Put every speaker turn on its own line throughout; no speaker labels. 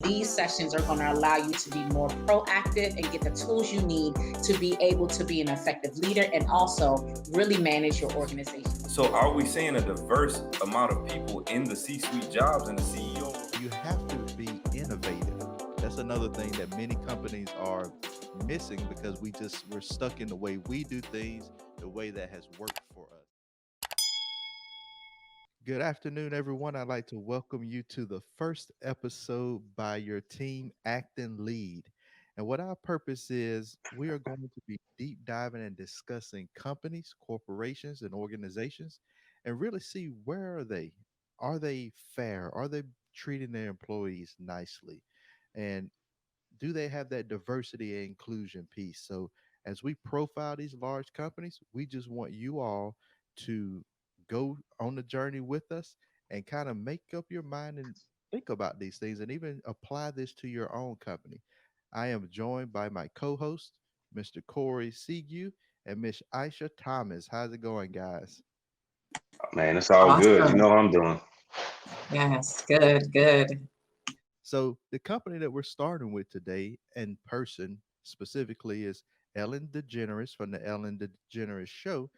these sessions are going to allow you to be more proactive and get the tools you need to be able to be an effective leader and also really manage your organization.
So are we seeing a diverse amount of people in the C-suite jobs and the CEO?
You have to be innovative. That's another thing that many companies are missing because we're stuck in the way we do things, the way that has worked for us. Good afternoon, everyone. I'd like to welcome you to the first episode by your team Act and Lead. And what our purpose is, we are going to be deep diving and discussing companies, corporations, and organizations and really see where are they? Are they fair? Are they treating their employees nicely? And do they have that diversity and inclusion piece? So, as we profile these large companies, we just want you all to go on the journey with us and kind of make up your mind and think about these things and even apply this to your own company. I am joined by my co host, Mr. Corey Seague, and Miss Aisha Thomas. How's it going, guys?
Man, it's all good. You
Awesome.
know what I'm doing.
Yes, good, good.
So, the company that we're starting with today in person specifically is Ellen DeGeneres from the Ellen DeGeneres Show.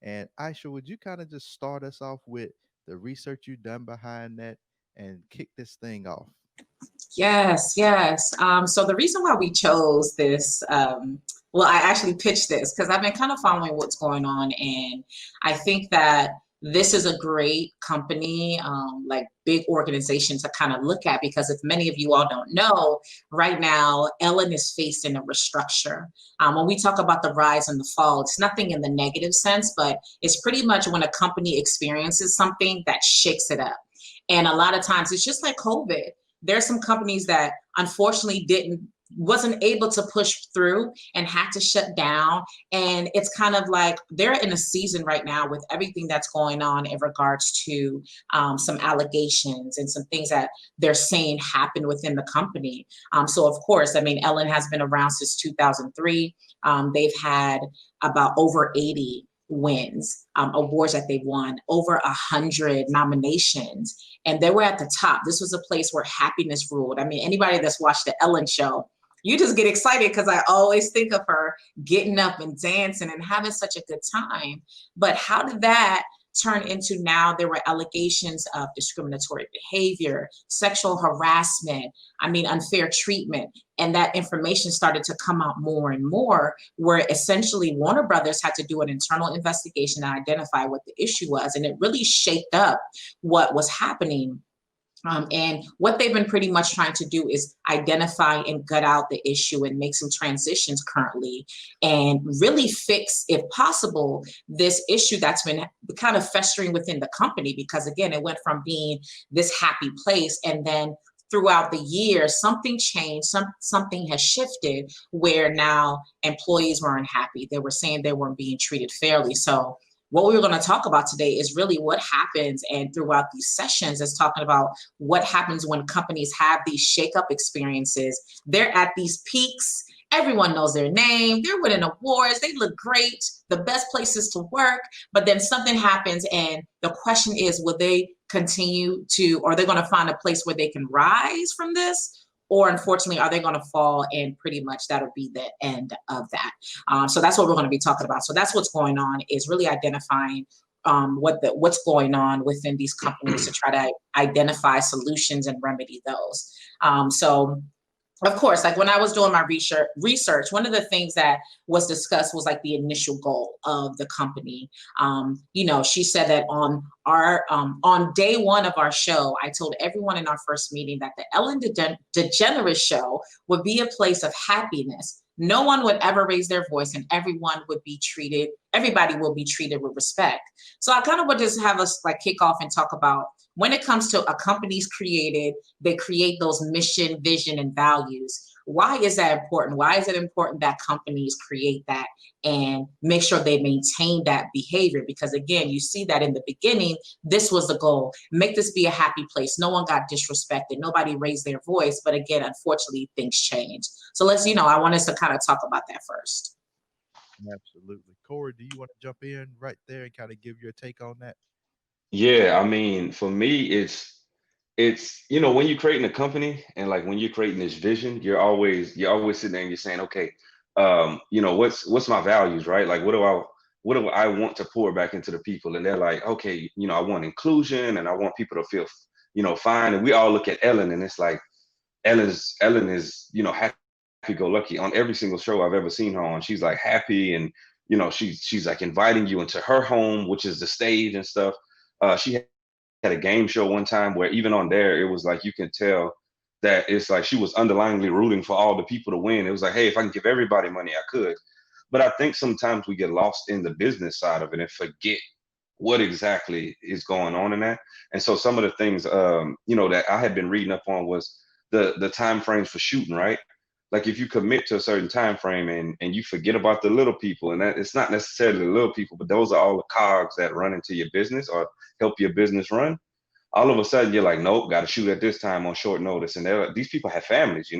And Aisha, would you kind of just start us off with the research you've done behind that and kick this thing off?
Yes, yes. So the reason why we chose this, well, I actually pitched this because I've been kind of following what's going on, and I think that this is a great company, like big organization to kind of look at because if many of you all don't know, right now Ellen is facing a restructure. When we talk about the rise and the fall, it's nothing in the negative sense, but it's pretty much when a company experiences something that shakes it up. And a lot of times it's just like COVID. There's some companies that unfortunately wasn't able to push through and had to shut down. And it's kind of like they're in a season right now with everything that's going on in regards to some allegations and some things that they're saying happened within the company. So of course, I mean, Ellen has been around since 2003. They've had about over 80 wins, awards that they won, over 100 nominations, and they were at the top. This was a place where happiness ruled. I mean, anybody that's watched the Ellen show, you just get excited because I always think of her getting up and dancing and having such a good time. But how did that turn into now there were allegations of discriminatory behavior, sexual harassment, I mean, unfair treatment. And that information started to come out more and more, where essentially Warner Brothers had to do an internal investigation and identify what the issue was. And it really shaped up what was happening. And what they've been pretty much trying to do is identify and gut out the issue and make some transitions currently and really fix, if possible, this issue that's been kind of festering within the company. Because again, it went from being this happy place and then throughout the year, something changed, something has shifted where now employees were unhappy. They were saying they weren't being treated fairly. So what we were going to talk about today is really what happens, and throughout these sessions is talking about what happens when companies have these shake-up experiences. They're at these peaks. Everyone knows their name. They're winning awards. They look great, the best places to work. But then something happens, and the question is, will they continue to, or are they going to find a place where they can rise from this? Or unfortunately, are they going to fall? And pretty much that'll be the end of that. So that's what we're going to be talking about. So that's what's going on, is really identifying what's going on within these companies to try to identify solutions and remedy those. So of course, like when I was doing my research, one of the things that was discussed was like the initial goal of the company. She said that on day one of our show, I told everyone in our first meeting that the Ellen DeGeneres Show would be a place of happiness. No one would ever raise their voice, and everybody will be treated with respect. So I kind of would just have us like kick off and talk about when it comes to a company's created, they create those mission, vision, and values. Why is that important? Why is it important that companies create that and make sure they maintain that behavior? Because again, you see that in the beginning, this was the goal. Make this be a happy place. No one got disrespected. Nobody raised their voice. But again, unfortunately, things change. So I want us to kind of talk about that first.
Absolutely. Corey, do you want to jump in right there and kind of give your take on that?
Yeah, I mean, for me, it's, when you're creating a company and like when you're creating this vision, you're always sitting there and you're saying, okay, what's my values, right? Like what do I want to pour back into the people? And they're like, okay, I want inclusion and I want people to feel, fine. And we all look at Ellen and it's like Ellen is, happy go lucky on every single show I've ever seen her on. She's like happy and she's like inviting you into her home, which is the stage and stuff. She had a game show one time where even on there, it was like you can tell that it's like she was underlyingly rooting for all the people to win. It was like, hey, if I can give everybody money, I could. But I think sometimes we get lost in the business side of it and forget what exactly is going on in that. And so some of the things, that I had been reading up on was the time frames for shooting, right? Like if you commit to a certain time frame and you forget about the little people, and that it's not necessarily the little people, but those are all the cogs that run into your business or help your business run. All of a sudden you're like, nope, got to shoot at this time on short notice. And they're like, these people have families.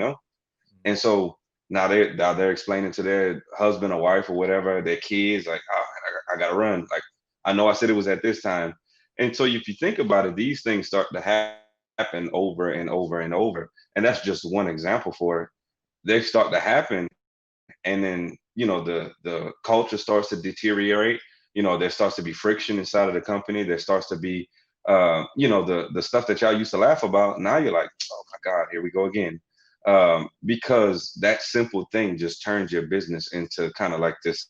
And so now they're explaining to their husband or wife or whatever, their kids, like, oh, I gotta run. Like, I know I said it was at this time. And so if you think about it, these things start to happen over and over and over. And that's just one example for it. They start to happen, and then the culture starts to deteriorate. There starts to be friction inside of the company. There starts to be the stuff that y'all used to laugh about. Now you're like, oh my God, here we go again. Because that simple thing just turns your business into kind of like this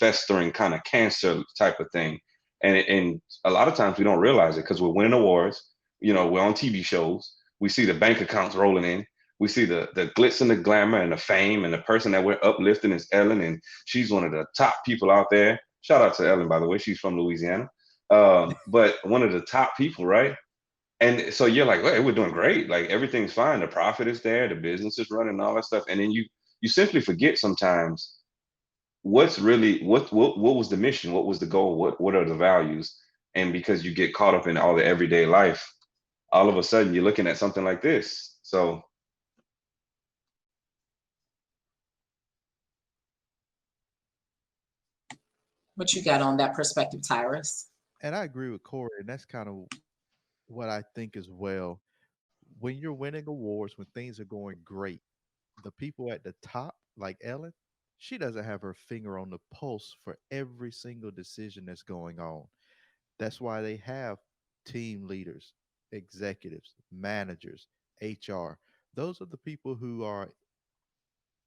festering kind of cancer type of thing. And a lot of times we don't realize it because we're winning awards. We're on TV shows. We see the bank accounts rolling in. We see the glitz and the glamour and the fame, and the person that we're uplifting is Ellen, and she's one of the top people out there. Shout out to Ellen, by the way. She's from Louisiana. But one of the top people, right? And so you're like, hey, we're doing great. Like everything's fine. The profit is there. The business is running, all that stuff. And then you simply forget sometimes what's really what was the mission? What was the goal? What are the values? And because you get caught up in all the everyday life, all of a sudden you're looking at something like this. So
What you got on that perspective, Tyrus?
And I agree with Corey, and that's kind of what I think as well. When you're winning awards, when things are going great, the people at the top, like Ellen, she doesn't have her finger on the pulse for every single decision that's going on. That's why they have team leaders, executives, managers, HR. Those are the people who are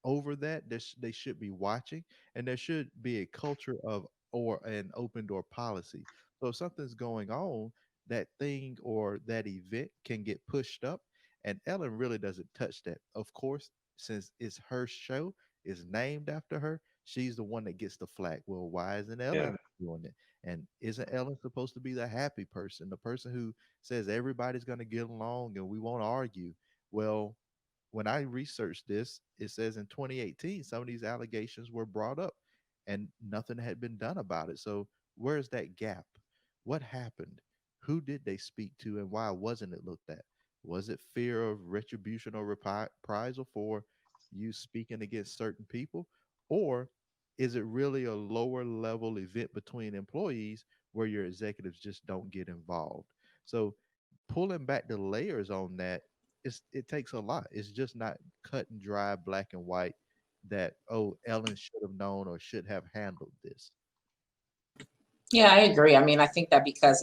over that. They should be watching, and there should be a culture of or an open door policy. So if something's going on, that thing or that event can get pushed up, and Ellen really doesn't touch that. Of course, since it's her show, is named after her, she's the one that gets the flag. Well, why isn't
Yeah.
Ellen doing it? And isn't Ellen supposed to be the happy person, the person who says everybody's going to get along and we won't argue? Well, when I researched this, it says in 2018, some of these allegations were brought up and nothing had been done about it. So, where's that gap? What happened? Who did they speak to and why wasn't it looked at? Was it fear of retribution or reprisal for you speaking against certain people? Or is it really a lower level event between employees where your executives just don't get involved? So, pulling back the layers on that, it takes a lot. It's just not cut and dry, black and white. That, oh, Ellen should have known or should have handled this.
Yeah, I agree. I mean, I think that because,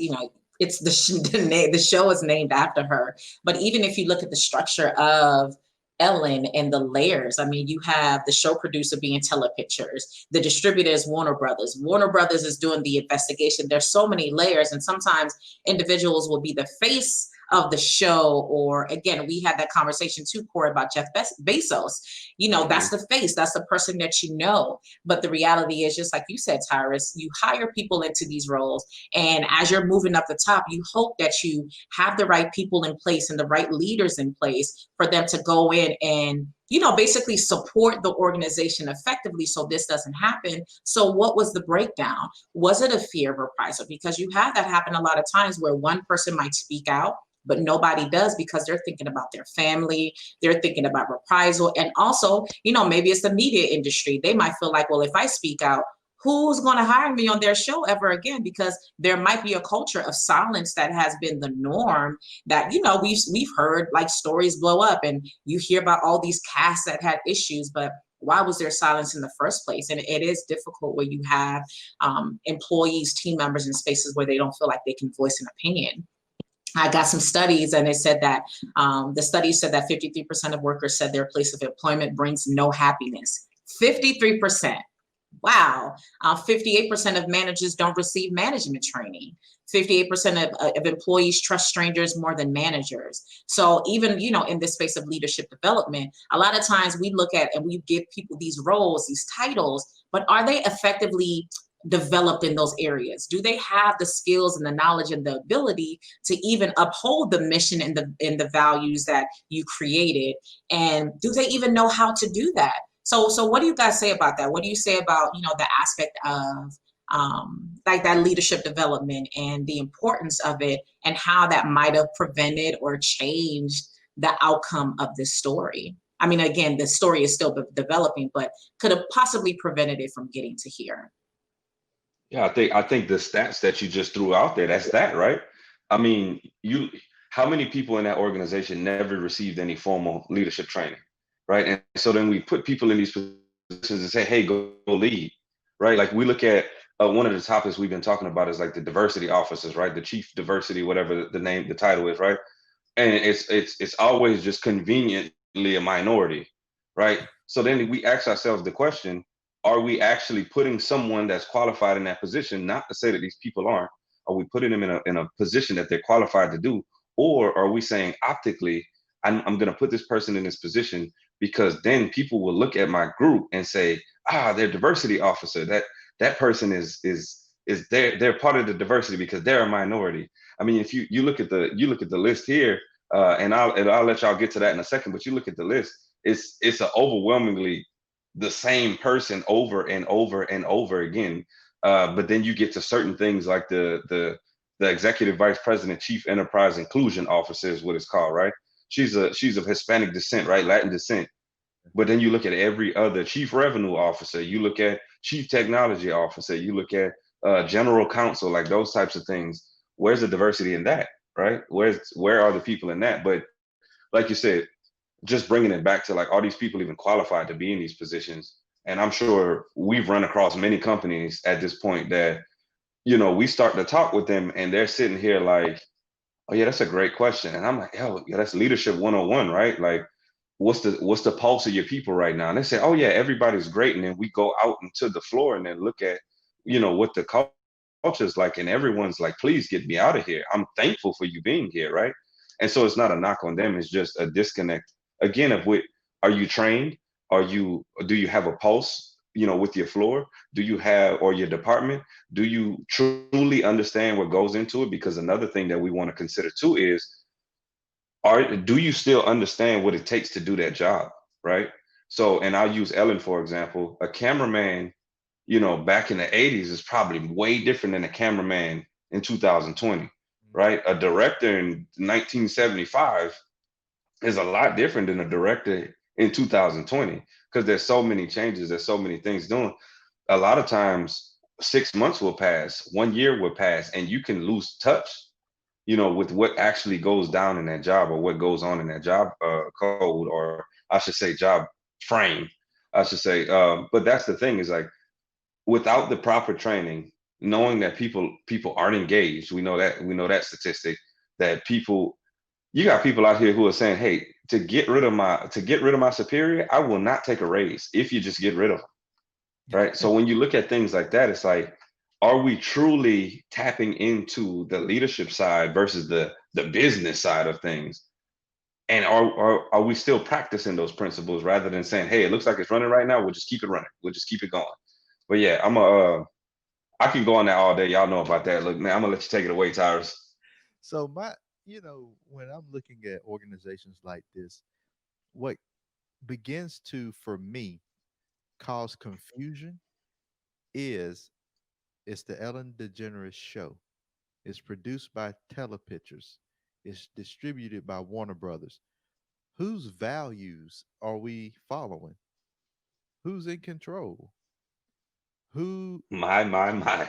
it's the show is named after her. But even if you look at the structure of Ellen and the layers, I mean, you have the show producer being Telepictures, the distributor is Warner Brothers. Warner Brothers is doing the investigation. There's so many layers, and sometimes individuals will be the face of the show. Or again, we had that conversation too, Corey, about Jeff Bezos. That's
mhm.
the face, that's the person that you know. But the reality is, just like you said, Tyrus, you hire people into these roles. And as you're moving up the top, you hope that you have the right people in place and the right leaders in place for them to go in and, basically support the organization effectively so this doesn't happen. So what was the breakdown? Was it a fear of reprisal? Because you have that happen a lot of times where one person might speak out, but nobody does because they're thinking about their family, they're thinking about reprisal. And also, maybe it's the media industry. They might feel like, well, if I speak out, who's going to hire me on their show ever again? Because there might be a culture of silence that has been the norm, that, you know, we've heard like stories blow up and you hear about all these casts that had issues, but why was there silence in the first place? And it is difficult when you have employees, team members in spaces where they don't feel like they can voice an opinion. I got some studies, and it said that the study said that 53% of workers said their place of employment brings no happiness. 53%. Wow. 58% of managers don't receive management training. 58% of employees trust strangers more than managers. So even, you know, in this space of leadership development, a lot of times we look at and we give people these roles, these titles, but are they effectively developed in those areas? Do they have the skills and the knowledge and the ability to even uphold the mission and the values that you created? And do they even know how to do that? So what do you guys say about that? What do you say about, you know, the aspect of like that leadership development and the importance of it, and how that might have prevented or changed the outcome of this story? I mean, again, the story is still developing, but could have possibly prevented it from getting to here.
Yeah, I think the stats that you just threw out there, that's that, right? I mean, you how many people in that organization never received any formal leadership training, right? And so then we put people in these positions and say, hey, go lead, right? Like we look at one of the topics we've been talking about is like the diversity officers, right? The chief diversity, whatever the name, the title is, right? And it's always just conveniently a minority, right? So then we ask ourselves the question, are we actually putting someone that's qualified in that position? Not to say that these people aren't. Are we putting them in a position that they're qualified to do? Or are we saying optically, I'm going to put this person in this position because then people will look at my group and say, ah, they're diversity officer. That person is they're part of the diversity because they're a minority. I mean, if you look at the list here, and I'll let y'all get to that in a second. But you look at the list, it's a overwhelmingly the same person over and over and over again. But then you get to certain things like the executive vice president, chief enterprise inclusion officer is what it's called, right? She's of Hispanic descent, right? Latin descent. But then you look at every other chief revenue officer, you look at chief technology officer, you look at general counsel, like those types of things. Where's the diversity in that, right? Where are the people in that? But like you said, just bringing it back to like, are these people even qualified to be in these positions? And I'm sure we've run across many companies at this point that, you know, we start to talk with them and they're sitting here like, oh yeah, that's a great question. And I'm like, hell, yeah, that's leadership 101, right? Like, what's the pulse of your people right now? And they say, oh yeah, everybody's great. And then we go out into the floor and then look at, you know, what the culture is like, and everyone's like, please get me out of here. I'm thankful for you being here, right? And so it's not a knock on them, it's just a disconnect again of what, are you trained? Do you have a pulse, you know, with your floor? Do you have, or your department? Do you truly understand what goes into it? Because another thing that we want to consider too is, do you still understand what it takes to do that job, right? So, and I'll use Ellen for example. A cameraman, you know, back in the 80s is probably way different than a cameraman in 2020, right? A director in 1975 is a lot different than a director in 2020 because there's so many changes, there's so many things doing. A lot of times 6 months will pass, 1 year will pass, and you can lose touch, you know, with what actually goes down in that job or what goes on in that job code, or I should say job frame, I should say. But that's the thing is like, without the proper training, knowing that people aren't engaged, we know that statistic, that people, you got people out here who are saying, hey, to get rid of my superior, I will not take a raise if you just get rid of them, right? So when you look at things like that, it's like, are we truly tapping into the leadership side versus the business side of things? And are we still practicing those principles rather than saying, hey, it looks like it's running right now, we'll just keep it running, we'll just keep it going? But yeah, I can go on that all day. Y'all know about that. Look, man, I'm gonna let you take it away, Tyrus.
So when I'm looking at organizations like this, what begins to, for me, cause confusion is it's the Ellen DeGeneres Show. It's produced by Telepictures. It's distributed by Warner Brothers. Whose values are we following? Who's in control? Who
My.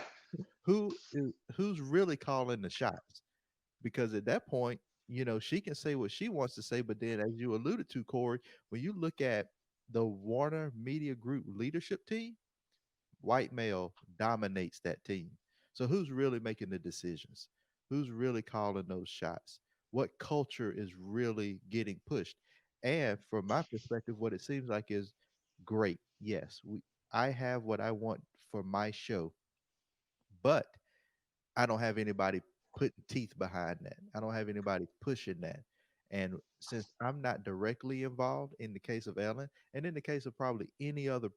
who's really calling the shots? Because at that point, she can say what she wants to say, but then as you alluded to, Corey, when you look at the Warner Media Group leadership team, white male dominates that team. So who's really making the decisions? Who's really calling those shots? What culture is really getting pushed? And from my perspective, what it seems like is great. Yes, I have what I want for my show, but I don't have anybody putting teeth behind that. I don't have anybody pushing that. And since I'm not directly involved in the case of Ellen, and in the case of probably any other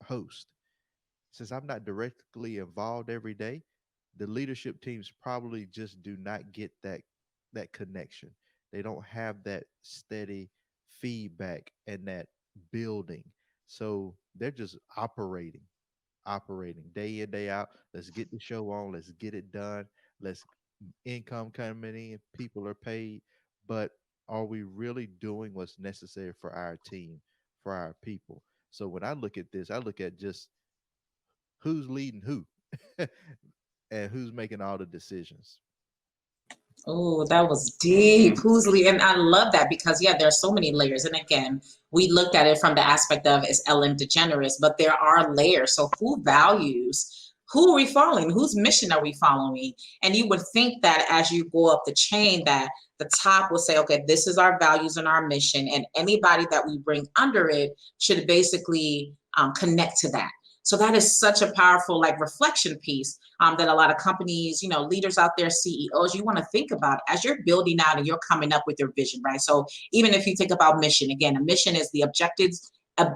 host, since I'm not directly involved every day, the leadership teams probably just do not get that connection. They don't have that steady feedback and that building. So they're just operating day in, day out. Let's get the show on. Let's get it done. Let's income coming in. People are paid. But are we really doing what's necessary for our team, for our people? So when I look at this, I look at just who's leading who and who's making all the decisions.
Oh, that was deep. And I love that because yeah, there are so many layers. And again, we looked at it from the aspect of is Ellen DeGeneres, but there are layers. So who values, who are we following? Whose mission are we following? And you would think that as you go up the chain, that the top will say, okay, this is our values and our mission, and anybody that we bring under it should basically connect to that. So that is such a powerful like reflection piece that a lot of companies, leaders out there, CEOs, you want to think about as you're building out and you're coming up with your vision, right? So even if you think about mission, again, a mission is the I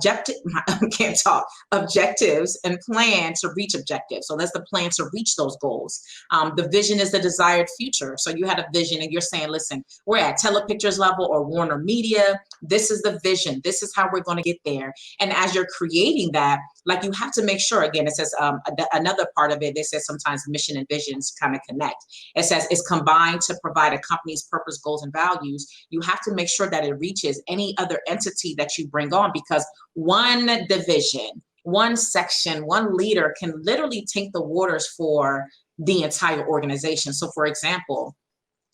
can't talk, objectives and plan to reach objectives. So that's the plan to reach those goals. The vision is the desired future. So you had a vision and you're saying, listen, we're at Telepictures level or Warner Media. This is the vision. This is how we're going to get there. And as you're creating that, like you have to make sure, again, it says another part of it, it says sometimes mission and visions kind of connect. It says it's combined to provide a company's purpose, goals, and values. You have to make sure that it reaches any other entity that you bring on, because one division, one section, one leader can literally take the waters for the entire organization. So for example,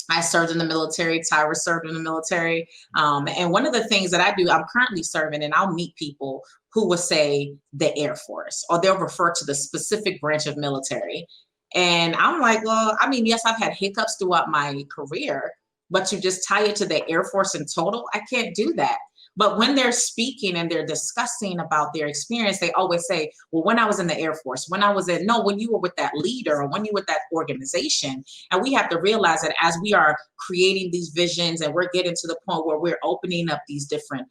I served in the military, Tyra served in the military. And one of the things that I do, I'm currently serving, and I'll meet people who will say the Air Force, or they'll refer to the specific branch of military. And I'm like, well, I mean, yes, I've had hiccups throughout my career, but to just tie it to the Air Force in total, I can't do that. But when they're speaking and they're discussing about their experience, they always say, well, when I was in the Air Force, when you were with that leader or when you were with that organization. And we have to realize that as we are creating these visions and we're getting to the point where we're opening up these different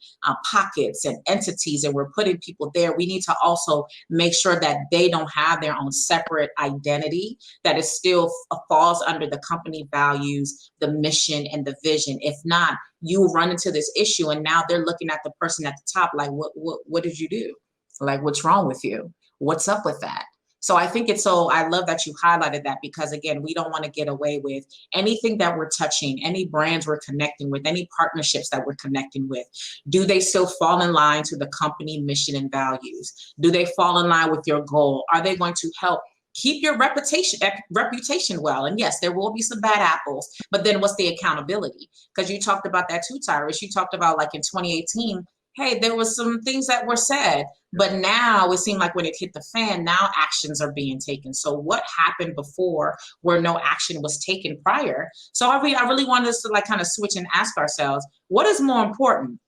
pockets and entities and we're putting people there, we need to also make sure that they don't have their own separate identity, that it still falls under the company values, the mission, and the vision. If not, you run into this issue and now they're looking at the person at the top like, what did you do? Like, what's wrong with you? What's up with that? So I think I love that you highlighted that, because again, we don't want to get away with anything that we're touching, any brands we're connecting with, any partnerships that we're connecting with. Do they still fall in line to the company mission and values? Do they fall in line with your goal? Are they going to help keep your reputation well? And yes, there will be some bad apples, but then what's the accountability? Because you talked about that too, Tyrus. You talked about like in 2018, hey, there was some things that were said, but now it seemed like when it hit the fan, now actions are being taken. So what happened before where no action was taken prior? So I really wanted us to like kind of switch and ask ourselves, what is more important?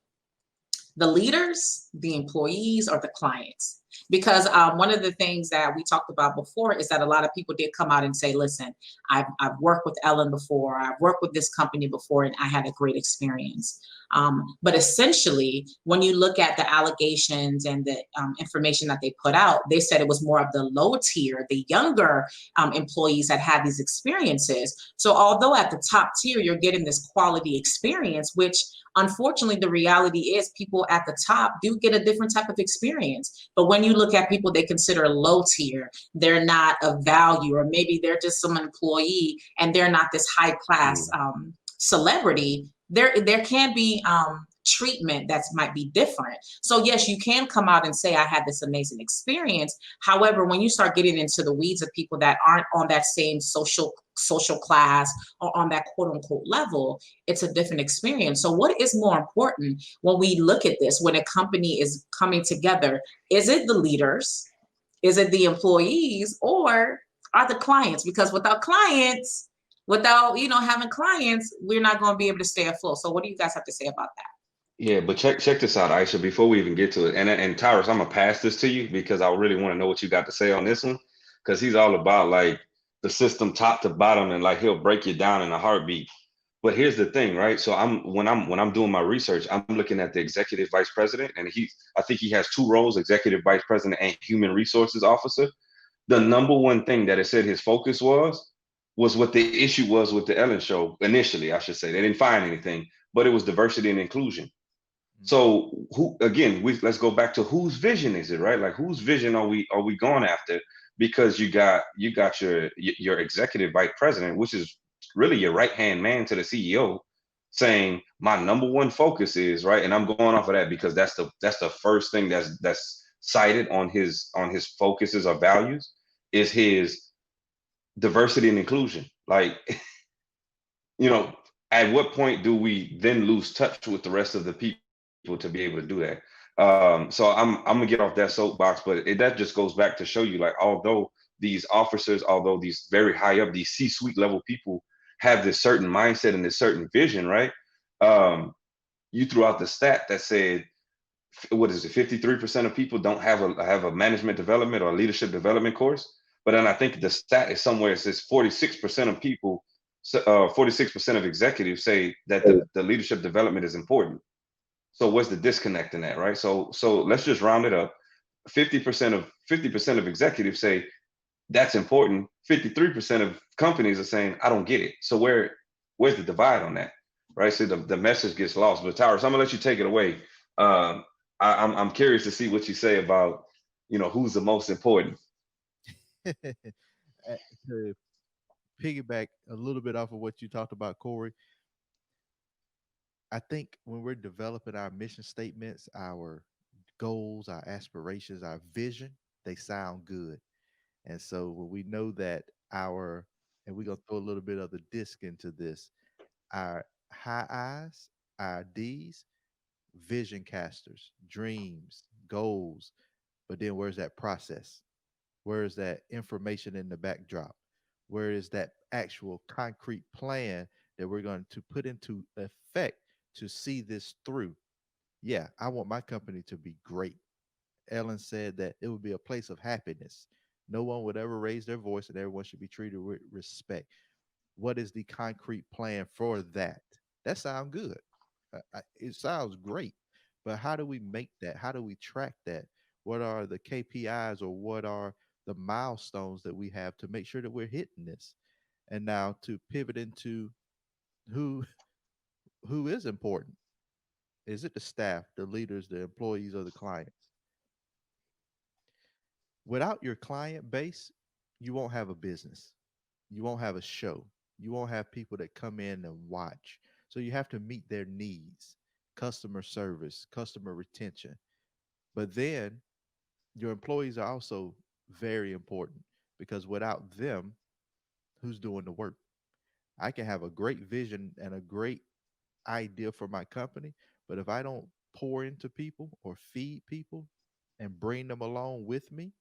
The leaders, the employees, or the clients? Because one of the things that we talked about before is that a lot of people did come out and say, listen, I've worked with Ellen before, I've worked with this company before, and I had a great experience. But essentially, when you look at the allegations and the information that they put out, they said it was more of the low tier, the younger employees that had these experiences. So although at the top tier, you're getting this quality experience, which unfortunately, the reality is people at the top do get a different type of experience. But when you look at people they consider low tier, they're not of value, or maybe they're just some employee and they're not this high class celebrity. There can be treatment that might be different. So yes, you can come out and say I had this amazing experience. However, when you start getting into the weeds of people that aren't on that same social class or on that quote unquote level, it's a different experience. So what is more important when we look at this, when a company is coming together? Is it the leaders? Is it the employees, or are the clients? Because without clients, without having clients, we're not going to be able to stay afloat. So what do you guys have to say about that?
Yeah, but check this out, Aisha, before we even get to it. And Tyrus, I'm gonna pass this to you because I really want to know what you got to say on this one. Because he's all about like the system top to bottom and like he'll break you down in a heartbeat. But here's the thing, right? So when I'm doing my research, I'm looking at the executive vice president, and I think he has two roles, executive vice president and human resources officer. The number one thing that it said his focus was what the issue was with the Ellen show initially, I should say. They didn't find anything, but it was diversity and inclusion.
Mhm.
So who again, let's go back to whose vision is it, right? Like whose vision are we going after? Because you got your executive vice president, which is really your right hand man to the CEO, saying my number one focus is right, and I'm going off of that because that's the first thing that's cited on his focuses or values is his diversity and inclusion. Like you know, at what point do we then lose touch with the rest of the people to be able to do that? So I'm gonna get off that soapbox, but that just goes back to show you, like, although these officers, although these very high up, these C-suite level people have this certain mindset and this certain vision, right? Um, you threw out the stat that said, what is it, 53% of people don't have a management development or leadership development course. But then I think the stat is somewhere it says 46% of people, 46% of executives say that the leadership development is important. So what's the disconnect in that, right? So let's just round it up. 50% of executives say that's important. 53% of companies are saying I don't get it. So where's the divide on that, right? So the message gets lost. But Towers, I'm gonna let you take it away. Um, I'm curious to see what you say about who's the most important.
To piggyback a little bit off of what you talked about, Corey, I think when we're developing our mission statements, our goals, our aspirations, our vision, they sound good. And so when we know that and we're going to throw a little bit of the disc into this, our high eyes, our D's, vision casters, dreams, goals. But then where's that process? Where is that information in the backdrop? Where is that actual concrete plan that we're going to put into effect to see this through? Yeah, I want my company to be great. Ellen said that it would be a place of happiness. No one would ever raise their voice and everyone should be treated with respect. What is the concrete plan for that? That sounds good. It sounds great. But how do we make that? How do we track that? What are the KPIs or what are the milestones that we have to make sure that we're hitting this? And now to pivot into who who is important. Is it the staff, the leaders, the employees, or the clients? Without your client base, you won't have a business. You won't have a show. You won't have people that come in and watch. So you have to meet their needs, customer service, customer retention. But then your employees are also very important because without them, who's doing the work? I can have a great vision and a great idea for my company, but if I don't pour into people or feed people and bring them along with me,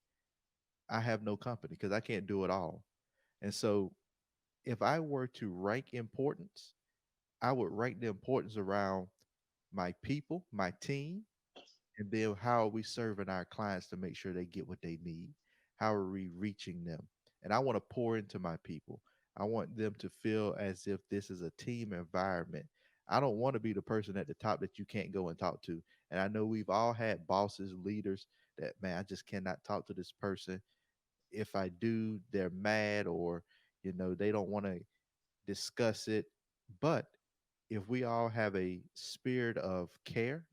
I have no company because I can't do it all. And so if I were to rank importance, I would rank the importance around my people, my team, and then how are we serving our clients to make sure they get what they need? How are we reaching them? And I want to pour into my people. I want them to feel as if this is a team environment. I don't want to be the person at the top that you can't go and talk to. And I know we've all had bosses, leaders that, man, I just cannot talk to this person. If I do, they're mad or, they don't want to discuss it. But if we all have a spirit of care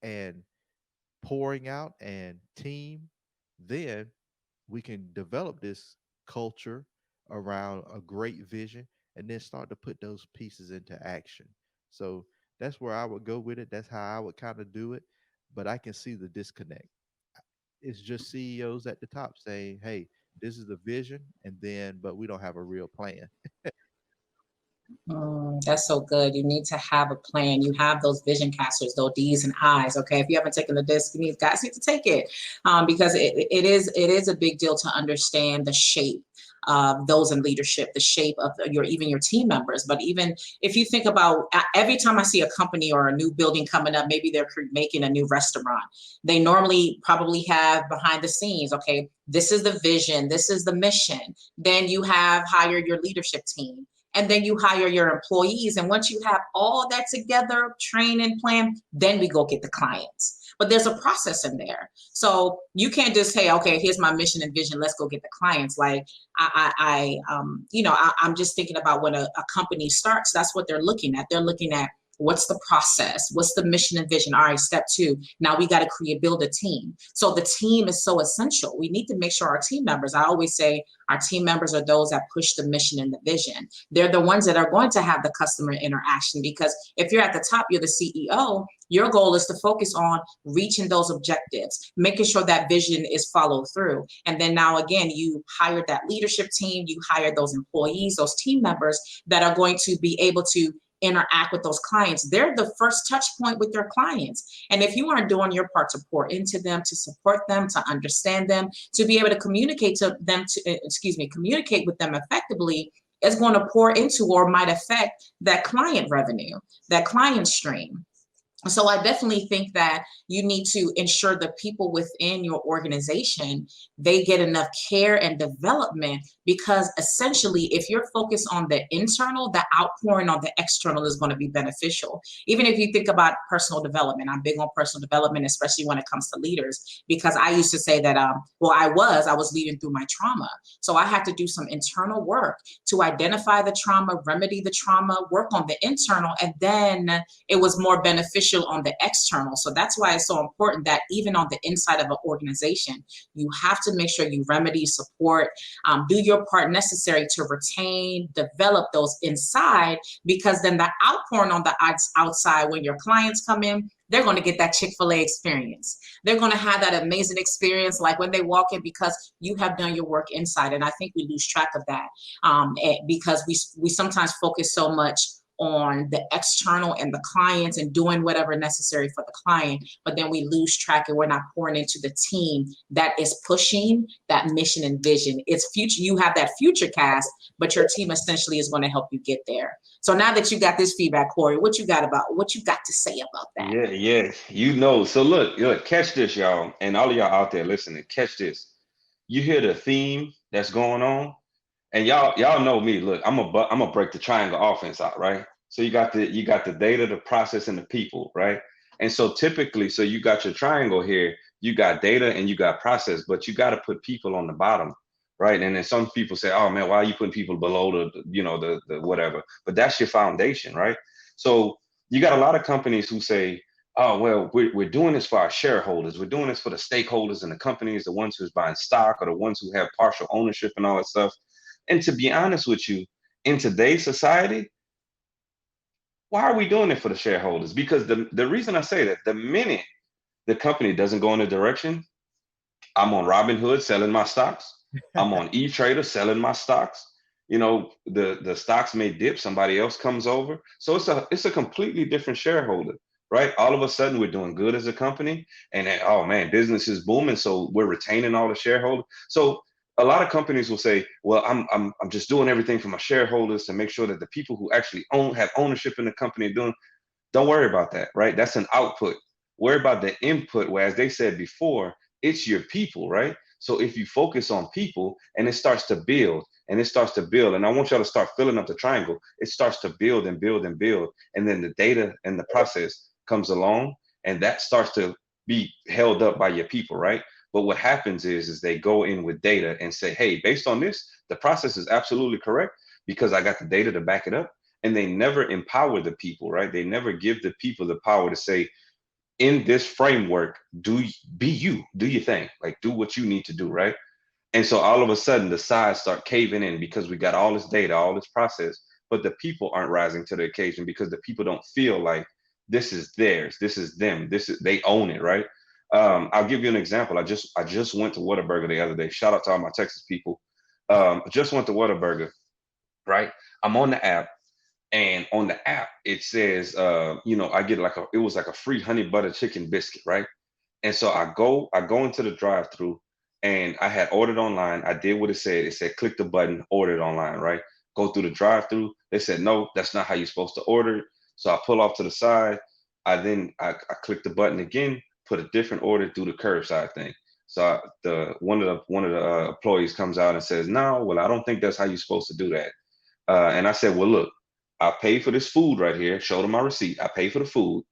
and pouring out and team, then we can develop this culture around a great vision and then start to put those pieces into action. So That's where I would go with it. That's how I would kind of do it. But I can see the disconnect. It's just CEOs at the top saying, "Hey, this is the vision," and then, but we don't have a real plan.
That's so good. You need to have a plan. You have those vision casters, those D's and I's. Okay, if you haven't taken the disc, you guys need to take it, because it is a big deal to understand the shape of those in leadership, the shape of your team members. But even if you think about every time I see a company or a new building coming up, maybe they're making a new restaurant. They normally probably have behind the scenes. Okay, this is the vision, this is the mission. Then you have hired your leadership team. And then you hire your employees. And once you have all that together, train and plan, then we go get the clients. But there's a process in there. So you can't just say, okay, here's my mission and vision, let's go get the clients. Like I'm just thinking about when a company starts, that's what they're looking at. They're looking at what's the process? What's the mission and vision? All right, step 2. Now we got to build a team. So the team is so essential. We need to make sure our team members, I always say our team members are those that push the mission and the vision. They're the ones that are going to have the customer interaction, because if you're at the top, you're the CEO, your goal is to focus on reaching those objectives, making sure that vision is followed through. And then now again, you hired that leadership team, you hired those employees, those team members that are going to be able to interact with those clients. They're the first touch point with your clients. And if you aren't doing your part to pour into them, to support them, to understand them, to be able to communicate communicate with them effectively, it's going to pour into or might affect that client revenue, that client stream. So I definitely think that you need to ensure the people within your organization, they get enough care and development, because essentially if you're focused on the internal, the outpouring on the external is going to be beneficial. Even if you think about personal development, I'm big on personal development, especially when it comes to leaders, because I used to say that, I was leading through my trauma. So I had to do some internal work to identify the trauma, remedy the trauma, work on the internal, and then it was more beneficial on the external. So that's why it's so important that even on the inside of an organization, you have to make sure you remedy, support, do your part necessary to retain, develop those inside, because then the outpouring on the outside, when your clients come in, they're going to get that Chick-fil-A experience. They're going to have that amazing experience like when they walk in, because you have done your work inside. And I think we lose track of that because we sometimes focus so much on the external and the clients and doing whatever necessary for the client, but then we lose track and we're not pouring into the team that is pushing that mission and vision. It's future. You have that future cast, but your team essentially is going to help you get there. So now that you got this feedback, Corey, what you got to say about that?
Yeah. So look, catch this, y'all, and all of y'all out there listening, catch this. You hear the theme that's going on, and y'all know me. Look, I'm gonna break the triangle offense out, right? So you got the data, the process, and the people, right? And so typically, so you got your triangle here, you got data and you got process, but you got to put people on the bottom, right? And then some people say, oh man, why are you putting people below the whatever? But that's your foundation, right? So you got a lot of companies who say, oh well, we're doing this for our shareholders, we're doing this for the stakeholders in the companies, the ones who's buying stock or the ones who have partial ownership and all that stuff. And to be honest with you, in today's society, why are we doing it for the shareholders? Because the reason I say that, the minute the company doesn't go in a direction, I'm on Robinhood selling my stocks. I'm on E-Trader selling my stocks. The stocks may dip, somebody else comes over. So it's a completely different shareholder, right? All of a sudden we're doing good as a company, and then, oh man, business is booming, so we're retaining all the shareholders. So a lot of companies will say, well, I'm just doing everything for my shareholders to make sure that the people who actually have ownership in the company are doing. Don't worry about that, right? That's an output. Worry about the input, where, as they said before, it's your people, right? So if you focus on people and it starts to build and it starts to build, and I want y'all to start filling up the triangle, it starts to build and build and build. And then the data and the process comes along, and that starts to be held up by your people, right? But what happens is they go in with data and say, hey, based on this, the process is absolutely correct because I got the data to back it up. And they never empower the people, right? They never give the people the power to say, in this framework, do your thing, like do what you need to do, right? And so all of a sudden the sides start caving in because we got all this data, all this process, but the people aren't rising to the occasion because the people don't feel like This is theirs. This is them. They own it, right? I'll give you an example. I just went to Whataburger the other day. Shout out to all my Texas people. I just went to Whataburger, right? I'm on the app, and on the app it says, I get it was like a free honey butter chicken biscuit, right? And so I go into the drive-through, and I had ordered online. I did what it said. It said click the button, order it online, right? Go through the drive-through. They said no, that's not how you're supposed to order it. So I pull off to the side. I click the button again, put a different order through the curbside thing. So one of the employees comes out and says, no, well, I don't think that's how you're supposed to do that. And I said, well, look, I paid for this food right here. Showed him my receipt. I paid for the food.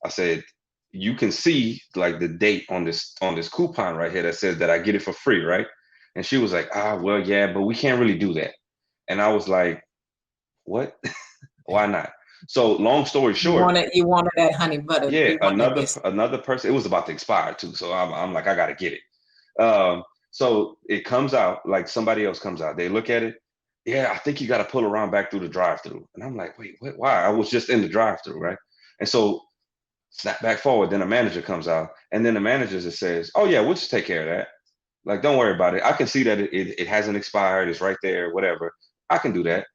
I said, you can see like the date on this coupon right here that says that I get it for free, right? And she was like, well, yeah, but we can't really do that. And I was like, what? Why not? So long story short,
you wanted that honey butter.
yeah,
You wanted that
another person. It was about to expire too, so I'm like, I gotta get it. So it comes out, like somebody else comes out. They look at it. Yeah, I think you got to pull around back through the drive-through. And I'm like, wait, what? Why? I was just in the drive-through, right? And so snap back forward. Then a manager comes out, and then the manager just says, "Oh yeah, we'll just take care of that. Like, don't worry about it. I can see that it hasn't expired. It's right there. Whatever. I can do that."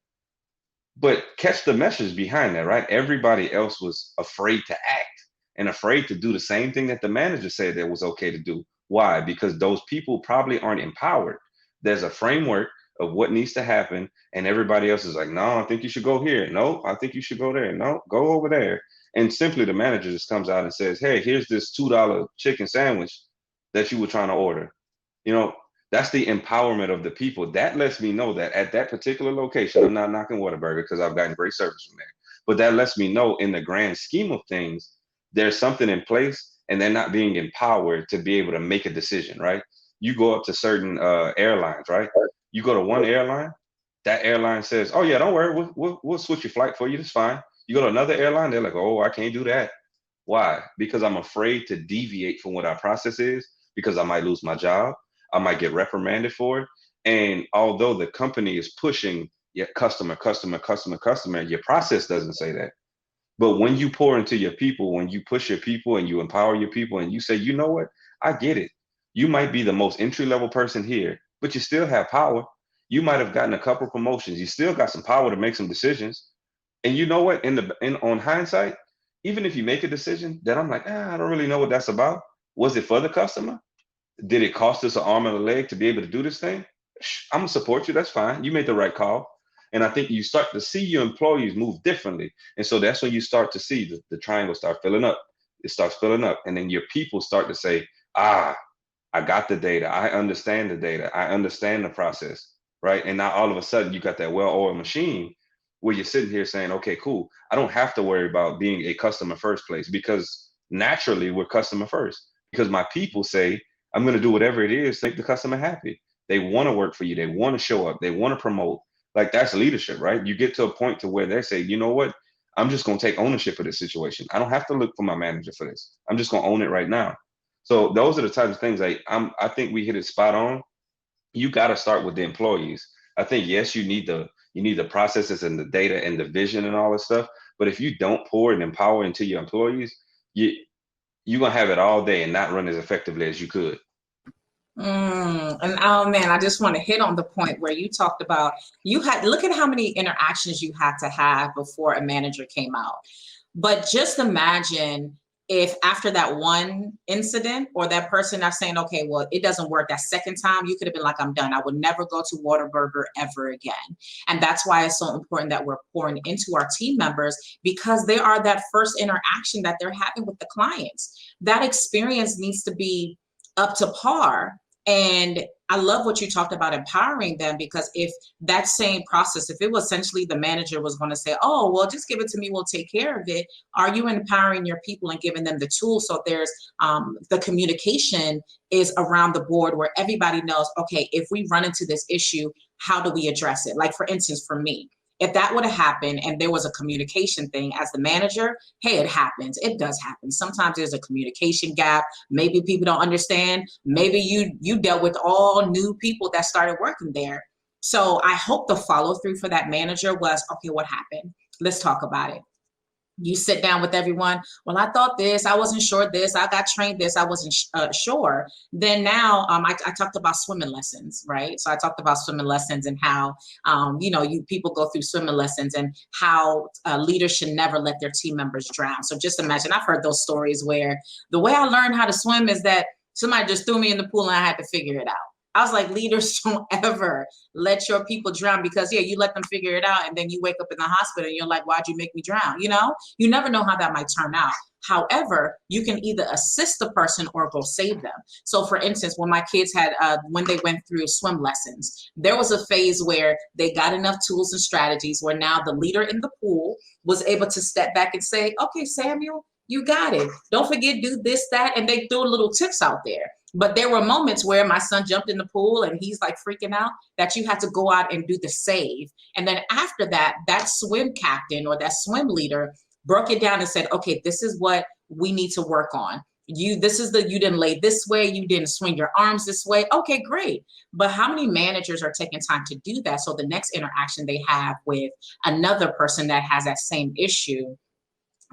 But catch the message behind that, right? Everybody else was afraid to act and afraid to do the same thing that the manager said that was okay to do. Why? Because those people probably aren't empowered. There's a framework of what needs to happen, and everybody else is like, no, I think you should go here. No, I think you should go there. No, go over there. And simply the manager just comes out and says, hey, here's this $2 chicken sandwich that you were trying to order. You know, that's the empowerment of the people. That lets me know that at that particular location, I'm not knocking Whataburger because I've gotten great service from there, but that lets me know in the grand scheme of things, there's something in place and they're not being empowered to be able to make a decision, right? You go up to certain airlines, right? You go to one airline, that airline says, oh yeah, don't worry, we'll switch your flight for you, that's fine. You go to another airline, they're like, oh, I can't do that. Why? Because I'm afraid to deviate from what our process is, because I might lose my job. I might get reprimanded for it. And although the company is pushing your customer, your process doesn't say that. But when you pour into your people, when you push your people and you empower your people and you say, you know what, I get it. You might be the most entry-level person here, but you still have power. You might have gotten a couple of promotions. You still got some power to make some decisions. And you know what, on hindsight, even if you make a decision that I'm like, I don't really know what that's about. Was it for the customer? Did it cost us an arm and a leg to be able to do this thing? I'm gonna support you. That's fine. You made the right call. And I think you start to see your employees move differently. And so that's when you start to see the triangle start filling up. It starts filling up. And then your people start to say, I got the data. I understand the data. I understand the process, right? And now all of a sudden you got that well-oiled machine where you're sitting here saying, okay, cool. I don't have to worry about being a customer first place, because naturally we're customer first, because my people say, I'm going to do whatever it is to make the customer happy. They want to work for you. They want to show up. They want to promote. Like, that's leadership, right? You get to a point to where they say, you know what? I'm just going to take ownership of this situation. I don't have to look for my manager for this. I'm just going to own it right now. So those are the types of things I think we hit it spot on. You got to start with the employees. I think, yes, you need the processes and the data and the vision and all this stuff. But if you don't pour and empower into your employees, you're going to have it all day and not run as effectively as you could.
And oh man, I just want to hit on the point where you talked about look at how many interactions you had to have before a manager came out. But just imagine if after that one incident, or that person not saying, okay, well, it doesn't work, that second time, you could have been like, I'm done. I would never go to Whataburger ever again. And that's why it's so important that we're pouring into our team members, because they are that first interaction that they're having with the clients. That experience needs to be up to par. And I love what you talked about, empowering them, because if that same process, if it was essentially the manager was going to say, oh, well, just give it to me, we'll take care of it. Are you empowering your people and giving them the tools? So there's the communication is around the board where everybody knows, okay, if we run into this issue, how do we address it? Like, for instance, for me, if that would have happened and there was a communication thing as the manager, hey, it happens. It does happen. Sometimes there's a communication gap. Maybe people don't understand. Maybe you dealt with all new people that started working there. So I hope the follow through for that manager was, okay, what happened? Let's talk about it. You sit down with everyone. Well, I thought this, I wasn't sure this, I got trained this, I wasn't sure. Then now, I talked about swimming lessons, right? So I talked about swimming lessons and how, you people go through swimming lessons and how leaders should never let their team members drown. So just imagine, I've heard those stories where the way I learned how to swim is that somebody just threw me in the pool and I had to figure it out. I was like, leaders don't ever let your people drown, because yeah, you let them figure it out and then you wake up in the hospital and you're like, why'd you make me drown? You never know how that might turn out. However, you can either assist the person or go save them. So for instance, when my kids had, when they went through swim lessons, there was a phase where they got enough tools and strategies where now the leader in the pool was able to step back and say, okay, Samuel, you got it. Don't forget, do this, that. And they threw little tips out there. But there were moments where my son jumped in the pool and he's like freaking out, that you had to go out and do the save. And then after that, that swim captain or that swim leader broke it down and said, okay, this is what we need to work on. You didn't lay this way, you didn't swing your arms this way. Okay, great. But how many managers are taking time to do that? So the next interaction they have with another person that has that same issue,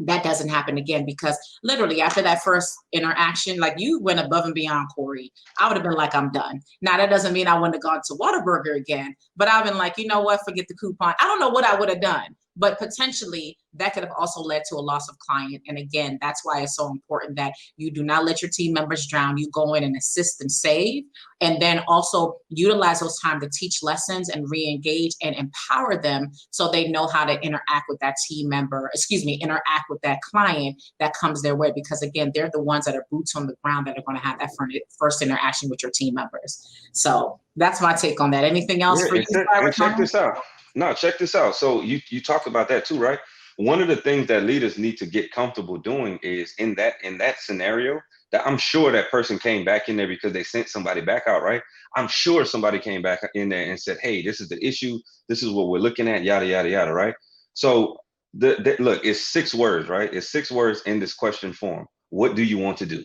that doesn't happen again. Because literally after that first interaction, like, you went above and beyond, Corey. I would have been like, I'm done. Now that doesn't mean I wouldn't have gone to Whataburger again, but I've been like, you know what, forget the coupon. I don't know what I would have done, but potentially that could have also led to a loss of client. And again, that's why it's so important that you do not let your team members drown. You go in and assist and save, and then also utilize those time to teach lessons and re-engage and empower them so they know how to interact with that team member, interact with that client that comes their way. Because again, they're the ones that are boots on the ground that are going to have that first interaction with your team members. So that's my take on that. Anything else
Yeah,
for you,
and check
Cyrus?
this out. No, check this out. So you talk about that too, right? One of the things that leaders need to get comfortable doing is in that scenario, that I'm sure that person came back in there because they sent somebody back out, right? I'm sure somebody came back in there and said, "Hey, this is the issue. This is what we're looking at, yada yada yada," right? So look, it's 6 words, right? It's 6 words in this question form. What do you want to do?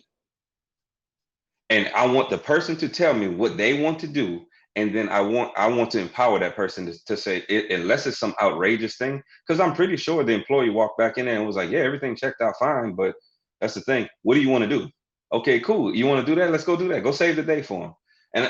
And I want the person to tell me what they want to do, and then I want to empower that person to say it, unless it's some outrageous thing, because I'm pretty sure the employee walked back in there and was like, yeah, everything checked out fine, but that's the thing, what do you want to do? Okay, cool, you want to do that, let's go do that, go save the day for them. And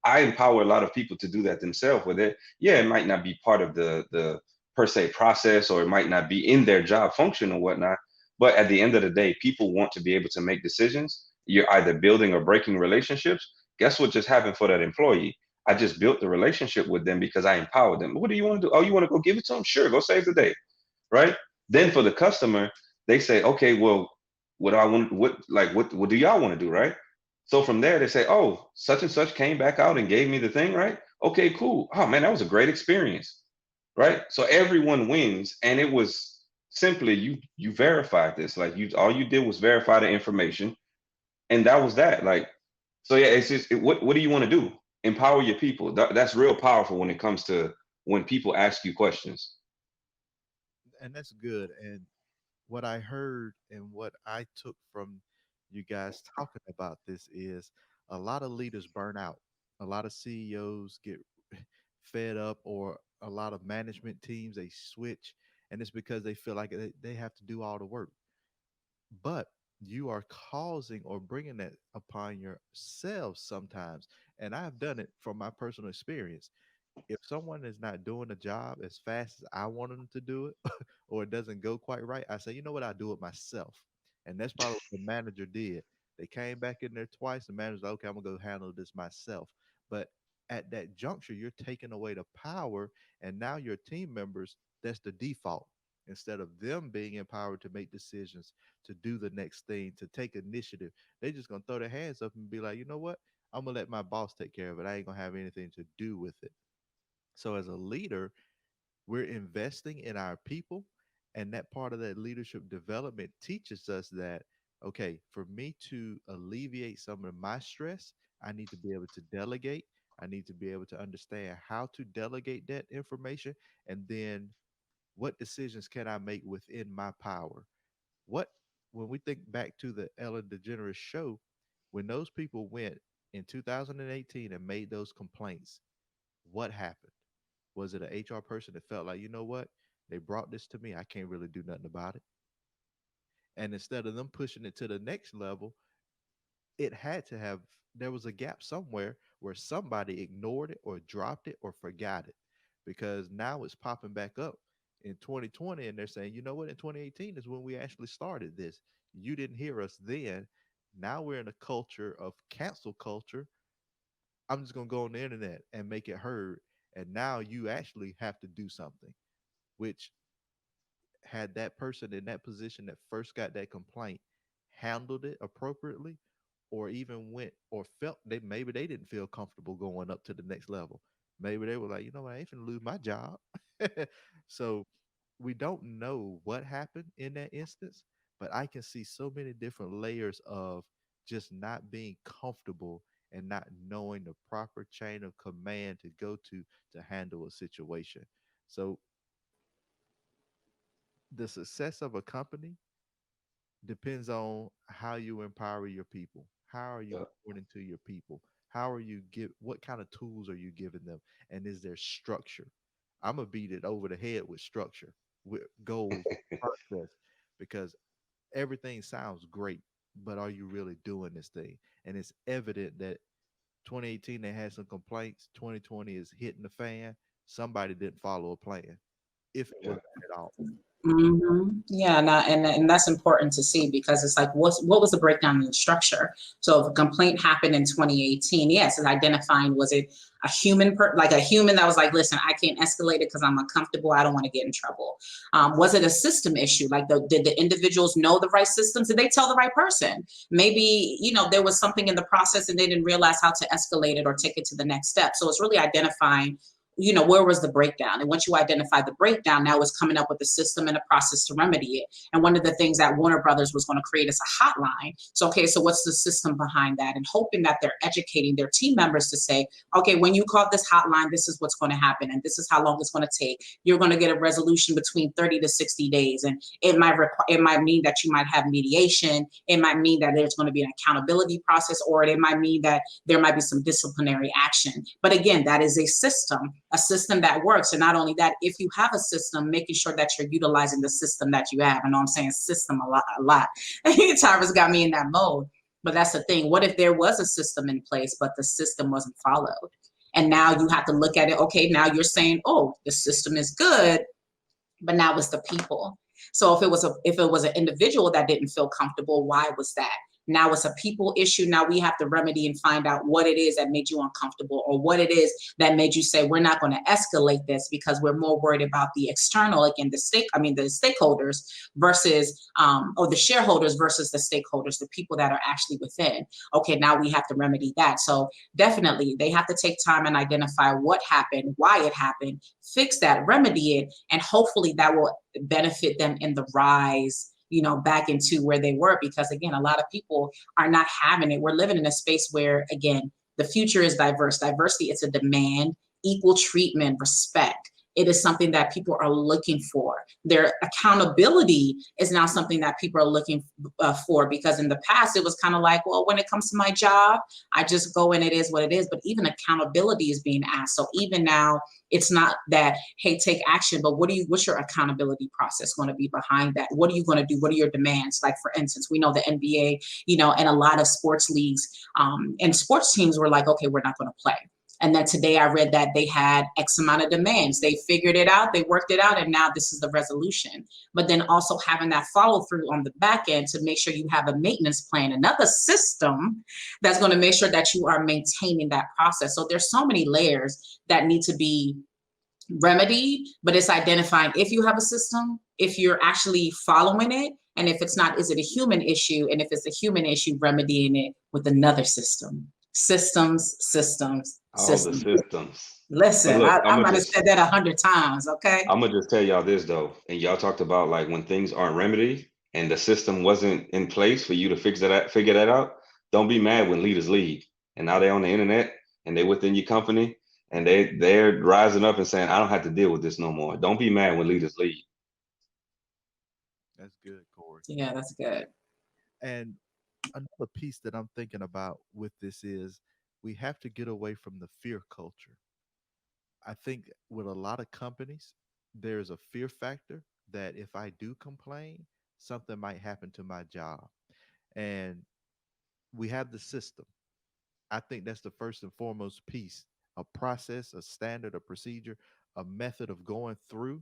I empower a lot of people to do that themselves with it. Yeah, it might not be part of the per se process, or it might not be in their job function or whatnot, but at the end of the day, people want to be able to make decisions. You're either building or breaking relationships. Guess what just happened for that employee? I just built the relationship with them because I empowered them. What do you want to do? Oh, you want to go give it to them? Sure, go save the day, right? Then for the customer, they say, okay, well, what do I want? What do y'all want to do, right? So from there, they say, oh, such and such came back out and gave me the thing, right? Okay, cool. Oh man, that was a great experience, right? So everyone wins, and it was simply you verified this. Like, you all you did was verify the information, and that was that. Like, so yeah, it's just what do you want to do? Empower your people. That's real powerful when it comes to when people ask you questions.
And that's good. And what I heard and what I took from you guys talking about this is a lot of leaders burn out. A lot of CEOs get fed up, or a lot of management teams, they switch, and it's because they feel like they have to do all the work. But you are causing or bringing that upon yourselves sometimes. And I've done it from my personal experience. If someone is not doing the job as fast as I want them to do it, or it doesn't go quite right, I say, you know what, I'll do it myself. And that's probably what the manager did. They came back in there twice. The manager's like, okay, I'm gonna go handle this myself. But at that juncture, you're taking away the power, and now your team members, that's the default. Instead of them being empowered to make decisions, to do the next thing, to take initiative, they just gonna throw their hands up and be like, you know what? I'm gonna let my boss take care of it. I ain't gonna have anything to do with it. So as a leader, we're investing in our people, and that part of that leadership development teaches us that, okay, for me to alleviate some of my stress, I need to be able to delegate. I need to be able to understand how to delegate that information, and then what decisions can I make within my power. What When we think back to the Ellen DeGeneres show, when those people went in 2018 and made those complaints, what happened? Was it an HR person that felt like, you know what? They brought this to me. I can't really do nothing about it. And instead of them pushing it to the next level, it had to have, there was a gap somewhere where somebody ignored it or dropped it or forgot it, because now it's popping back up in 2020, and they're saying, you know what, in 2018 is when we actually started this. You didn't hear us then. Now we're in a culture of cancel culture. I'm just going to go on the internet and make it heard, and now you actually have to do something. Which, had that person in that position that first got that complaint handled it appropriately, or even went or felt, they maybe they didn't feel comfortable going up to the next level. Maybe they were like, you know what, I ain't finna lose my job. So we don't know what happened in that instance, but I can see so many different layers of just not being comfortable and not knowing the proper chain of command to go to handle a situation. So the success of a company depends on how you empower your people. How are you
Yeah.
pouring into your people? How are you give what kind of tools are you giving them? And is there structure? I'm gonna beat it over the head with structure, with goals, process, because everything sounds great, but are you really doing this thing? And it's evident that 2018 they had some complaints. 2020 is hitting the fan. Somebody didn't follow a plan, if it
Yeah.
was at all.
Yeah, and that's important to see because it's like what was the breakdown in the structure? So if a complaint happened in 2018, yes, it's identifying was it a like a human that was like, listen, I can't escalate it because I'm uncomfortable. I don't want to get in trouble. Was it a system issue? Like did the individuals know the right systems? Did they tell the right person? Maybe there was something in the process and they didn't realize how to escalate it or take it to the next step. So it's really identifying where was the breakdown? And once you identify the breakdown, now it's coming up with a system and a process to remedy it. And one of the things that Warner Brothers was going to create is a hotline. So, okay, so what's the system behind that? And hoping that they're educating their team members to say, okay, when you call this hotline, this is what's going to happen. And this is how long it's going to take. You're going to get a resolution between 30 to 60 days. And it might mean that you might have mediation. It might mean that there's going to be an accountability process, or it might mean that there might be some disciplinary action. But again, that is a system that works. And not only that, if you have a system, making sure that you're utilizing the system that you have. I know I'm saying system a lot. Tyrus got me in that mode. But that's the thing. What if there was a system in place, but the system wasn't followed? And now you have to look at it. Okay, now you're saying, oh, the system is good, but now it's the people. So if it was an individual that didn't feel comfortable, why was that? Now it's a people issue. Now we have to remedy and find out what it is that made you uncomfortable, or what it is that made you say, we're not going to escalate this because we're more worried about the external, again, the stakeholders versus, or the shareholders versus the stakeholders, the people that are actually within. Okay, now we have to remedy that. So definitely they have to take time and identify what happened, why it happened, fix that, remedy it, and hopefully that will benefit them in the rise back into where they were. Because again, a lot of people are not having it. We're living in a space where, again, the future is diverse. Diversity, it's a demand, equal treatment, respect. It is something that people are looking for. Their accountability is now something that people are looking for, because in the past it was kind of like, well, when it comes to my job, I just go and it is what it is. But even accountability is being asked. So even now, it's not that, hey, take action, but what's your accountability process going to be behind that? What are you going to do? What are your demands? Like, for instance, we know the NBA, and a lot of sports leagues and sports teams were like, okay, we're not going to play. And then today I read that they had X amount of demands. They figured it out, they worked it out, and now this is the resolution. But then also having that follow through on the back end to make sure you have a maintenance plan, another system that's going to make sure that you are maintaining that process. So there's so many layers that need to be remedied, but it's identifying if you have a system, if you're actually following it, and if it's not, is it a human issue? And if it's a human issue, remedying it with another system. Systems.
All the systems. But
Listen,
look,
I might have said that 100 times, okay?
I'm gonna just tell y'all this though, and y'all talked about like when things aren't remedied and the system wasn't in place for you to figure that out. Don't be mad when leaders leave, and now they're on the internet and they're within your company and they're rising up and saying, I don't have to deal with this no more. Don't be mad when leaders leave.
That's good, Corey.
Yeah, that's good.
And another piece that I'm thinking about with this is we have to get away from the fear culture. I think with a lot of companies, there's a fear factor that if I do complain, something might happen to my job. And we have the system. I think that's the first and foremost piece, a process, a standard, a procedure, a method of going through.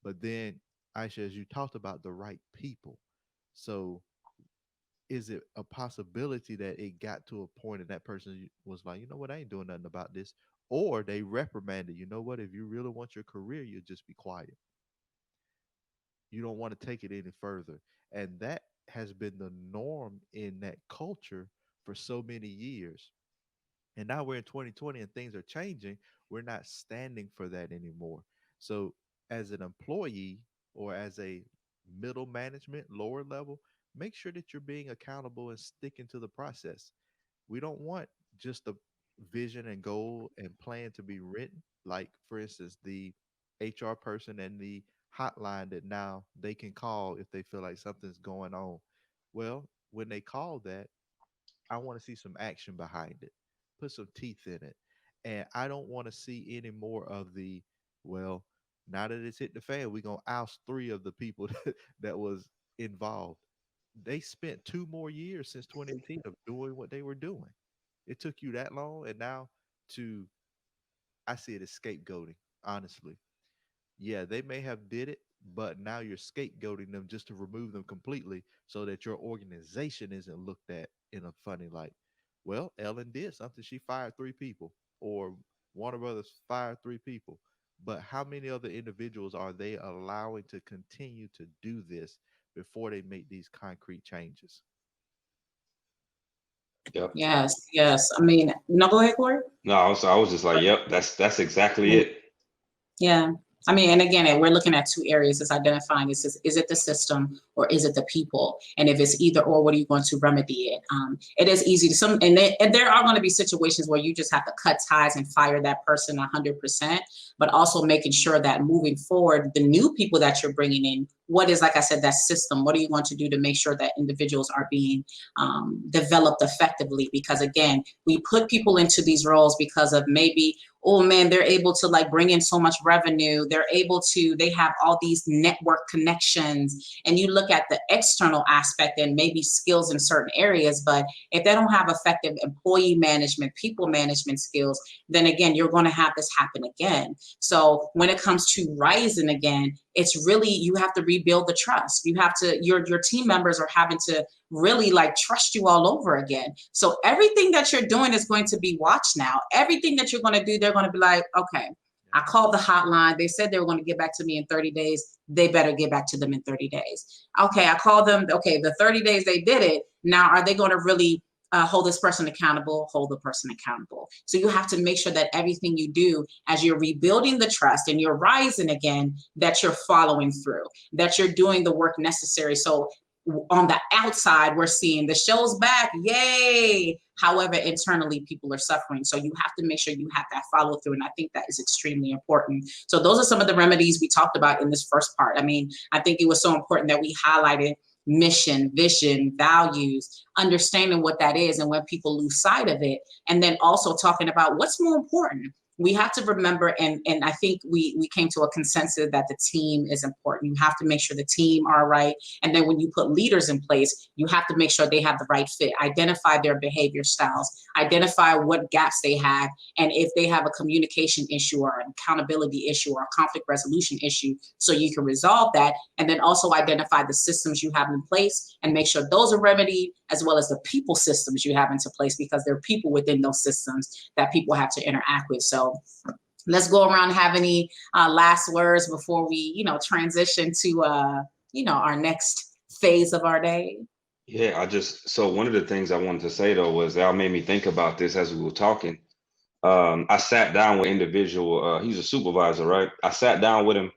But then, Aisha, as you talked about, the right people. So, is it a possibility that it got to a point and that person was like, you know what, I ain't doing nothing about this? Or they reprimanded, you know what, if you really want your career, you just be quiet. You don't want to take it any further. And that has been the norm in that culture for so many years. And now we're in 2020 and things are changing. We're not standing for that anymore. So, as an employee or as a middle management, lower level, make sure that you're being accountable and sticking to the process. We don't want just a vision and goal and plan to be written. Like, for instance, the HR person and the hotline that now they can call if they feel like something's going on. Well, when they call that, I want to see some action behind it, put some teeth in it. And I don't want to see any more of the, well, now that it's hit the fan, we're going to oust three of the people that was involved. They spent 2 more years since 2018 of doing what they were doing. It took you that long. And now to, I see it as scapegoating, honestly. Yeah, they may have did it, but now you're scapegoating them just to remove them completely so that your organization isn't looked at in a funny light. Well, Ellen did something. She fired three people, or Warner Brothers fired three people. But how many other individuals are they allowing to continue to do this before they make these concrete changes?
Yep.
Yes, yes. I mean, no, go ahead, Corey.
No, I was just like, yep, that's exactly
Mm.
it.
Yeah. I mean, and again, we're looking at two areas. It's identifying is it the system or is it the people? And if it's either or, what are you going to remedy it? It is easy to some, and there are going to be situations where you just have to cut ties and fire that person 100%. But also making sure that moving forward, the new people that you're bringing in, what is, like I said, that system? What are you going to do to make sure that individuals are being developed effectively? Because again, we put people into these roles because of maybe, oh man, they're able to like bring in so much revenue. They have all these network connections. And you look at the external aspect and maybe skills in certain areas, but if they don't have effective employee management, people management skills, then again, you're going to have this happen again. So when it comes to rising again, it's really, you have to rebuild the trust. You have to, your team members are having to really like trust you all over again. So everything that you're doing is going to be watched now. Everything that you're going to do, they're going to be like, okay, I called the hotline. They said they were going to get back to me in 30 days. They better get back to them in 30 days. Okay, I called them. Okay, the 30 days they did it. Now, are they going to really hold this person accountable? Hold the person accountable. So you have to make sure that everything you do as you're rebuilding the trust and you're rising again, that you're following through, that you're doing the work necessary. So on the outside, we're seeing the show's back, yay. However, internally, people are suffering. So you have to make sure you have that follow through. And I think that is extremely important. So those are some of the remedies we talked about in this first part. I mean, I think it was so important that we highlighted mission, vision, values, understanding what that is and when people lose sight of it. And then also talking about what's more important. We have to remember, and I think we came to a consensus that the team is important. You have to make sure the team are right. And then when you put leaders in place, you have to make sure they have the right fit, identify their behavior styles, identify what gaps they have, and if they have a communication issue or an accountability issue or a conflict resolution issue, so you can resolve that. And then also identify the systems you have in place and make sure those are remedied, as well as the people systems you have into place, because there are people within those systems that people have to interact with. So let's go around and have any last words before we, transition to, our next phase of our day.
Yeah, so one of the things I wanted to say though was that made me think about this as we were talking. I sat down with individual. He's a supervisor, right? I sat down with him,